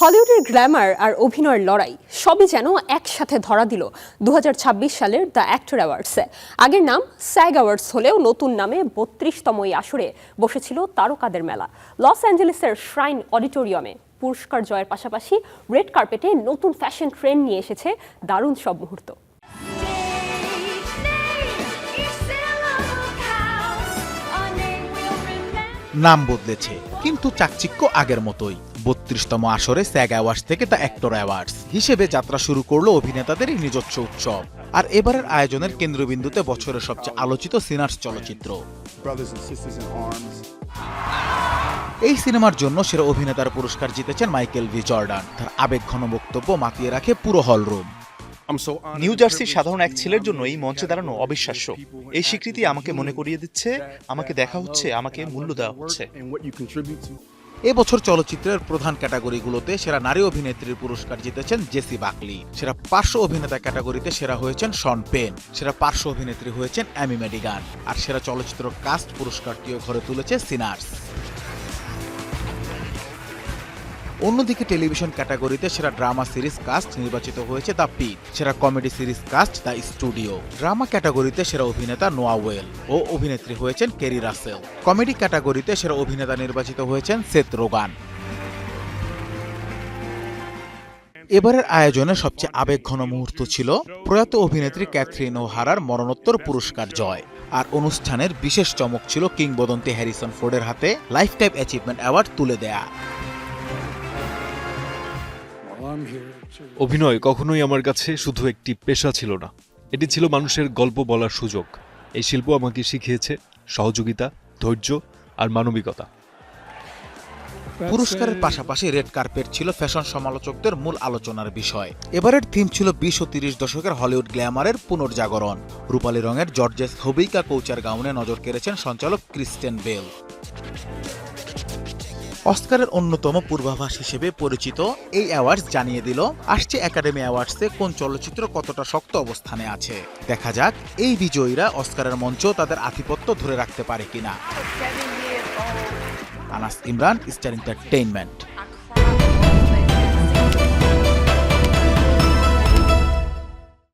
হলিউডের গ্ল্যামার আর অভিনয়ের লড়াই সবই যেন একসাথে ধরা দিল 2026 সালের দ্য অ্যাক্টর অ্যাওয়ার্ডসে। আগের নাম স্যাগ অ্যাওয়ার্ডস হলেও নতুন নামে 32তম এই আসরে বসেছিল তারকাদের মেলা। লস অ্যাঞ্জেলেসের শ্রাইন অডিটোরিয়ামে পুরস্কার জয়ের পাশাপাশি রেড কার্পেটে নতুন ফ্যাশন ট্রেন্ড নিয়ে এসেছে দারুণ সব মুহূর্ত। নাম বদলেছে কিন্তু চাকচিক্য আগের মতোই। 32তম আসরে স্যাগ অ্যাওয়ার্ডস থেকে দ্য অ্যাক্টর অ্যাওয়ার্ডস হিসেবে যাত্রা শুরু করলো অভিনেতাদেরই নিজস্ব উৎসব। আর এবারের আয়োজনের কেন্দ্রবিন্দুতে বছরের সবচেয়ে আলোচিত সিনার্স চলচ্চিত্র। এই সিনেমার জন্য সেরা অভিনেতার পুরস্কার জিতেছেন মাইকেল ভি জর্ডান। তার আবেগঘন বক্তব্য মাতিয়ে রাখে পুরো হলরুম। নিউ জার্সির সাধারণ এক ছেলের জন্য এই মঞ্চে দাঁড়ানো অবিশ্বাস্য। এই স্বীকৃতি আমাকে মনে করিয়ে দিচ্ছে, আমাকে দেখা হচ্ছে, আমাকে মূল্য দেওয়া হচ্ছে। এবছর চলচ্চিত্রের প্রধান ক্যাটাগরিগুলোতে সেরা নারী অভিনেত্রীর পুরস্কার জিতেছেন জেসি বাকলি। সেরা পার্শ্ব অভিনেতা ক্যাটাগরিতে সেরা হয়েছেন শন পেন। সেরা পার্শ্ব অভিনেত্রী হয়েছেন অ্যামি ম্যাডিগান। আর সেরা চলচ্চিত্র কাস্ট পুরস্কারটিও ঘরে তুলেছে সিনার্স। অন্যদিকে টেলিভিশন ক্যাটাগরিতে সেরা ড্রামা সিরিজ কাস্ট নির্বাচিত হয়েছে দ্য পিট। সেরা comedy series cast the Studio. Drama ক্যাটাগরিতে সেরা অভিনেতা নোয়া ওয়েল ও অভিনেত্রী হয়েছেন কেরি রাসেল। কমেডি ক্যাটাগরিতে সেরা অভিনেতা নির্বাচিত হয়েছেন সেথ রোগান। এবারের আয়োজনে সবচেয়ে আবেগঘন মুহূর্ত ছিল প্রয়াত অভিনেত্রী ক্যাথরিন ওহারার মরণোত্তর পুরস্কার জয়। আর অনুষ্ঠানের বিশেষ চমক ছিল কিংবদন্তি হ্যারিসন ফোর্ডের হাতে লাইফ টাইম অ্যাচিভমেন্ট অ্যাওয়ার্ড তুলে দেয়া। অভিনয় কখনোই আমার কাছে শুধু একটি পেশা ছিল না, এটি ছিল মানুষের গল্প বলার সুযোগ। এই শিল্প আমাকে শিখিয়েছে সহযোগিতা, ধৈর্য আর মানবিকতা। পুরস্কারের পাশাপাশি রেড কার্পেট ছিল ফ্যাশন সমালোচকদের মূল আলোচনার বিষয়। এবারের থিম ছিল 20 ও 30 দশকের হলিউড গ্ল্যামারের পুনর্জাগরণ। রূপালী রঙের জর্জেস হবিকা কৌচার গাউনে নজর কেড়েছেন সঞ্চালক ক্রিস্টেন বেল। অস্কারের অন্যতম পূর্বাভাস হিসেবে পরিচিত এই অ্যাওয়ার্ডস জানিয়ে দিল আসছে একাডেমি অ্যাওয়ার্ডসে কোন চলচ্চিত্র কতটা শক্ত অবস্থানে আছে। দেখা যাক এই বিজয়ীরা অস্কারের মঞ্চ তাদের আধিপত্য ধরে রাখতে পারে কিনা। Anas Imran, star entertainment.